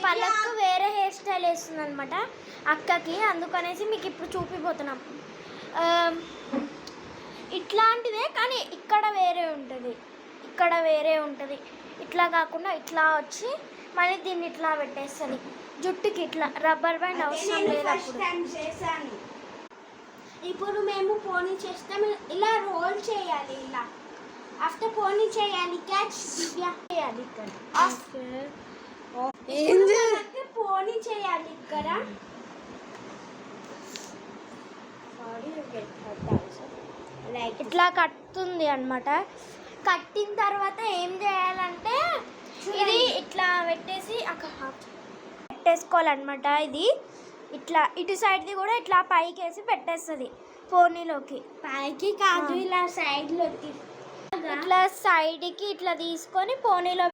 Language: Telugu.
పళ్ళకు వేరే హెయిర్ స్టైల్ వేస్తుంది అనమాట అక్కకి, అందుకనేసి మీకు ఇప్పుడు చూపిపోతున్నాం. ఇట్లాంటిదే కానీ ఇక్కడ వేరే ఉంటుంది, ఇక్కడ వేరే ఉంటుంది. ఇట్లా కాకుండా ఇట్లా వచ్చి మళ్ళీ దీన్ని ఇట్లా పెట్టేస్తుంది జుట్టుకి. ఇట్లా రబ్బర్ బ్యాండ్ అవసరం లేదు. చేశాను. ఇప్పుడు మేము పోనీ చేస్తాం, ఇలా రోల్ చేయాలి. ఇలా ఆఫ్టర్ పోనీ చేయాలి, క్యాచ్ దివ్య చేయాలి ఇక్కడ. పోనీ చేయాలి ఇక్కడ. ఇట్లా కట్టుతుంది అన్నమాట. కట్టిన తర్వాత ఏం చేయాలంటే ఇది ఇట్లా పెట్టేసి పెట్టేసుకోవాలన్నమాట. ఇది ఇట్లా ఇటు సైడ్ది కూడా ఇట్లా పైకి వేసి పెట్టేస్తుంది పోనీలోకి. పైకి కాదు, ఇలా సైడ్లోకి, ఇట్లా సైడ్కి ఇట్లా తీసుకొని పోనీలో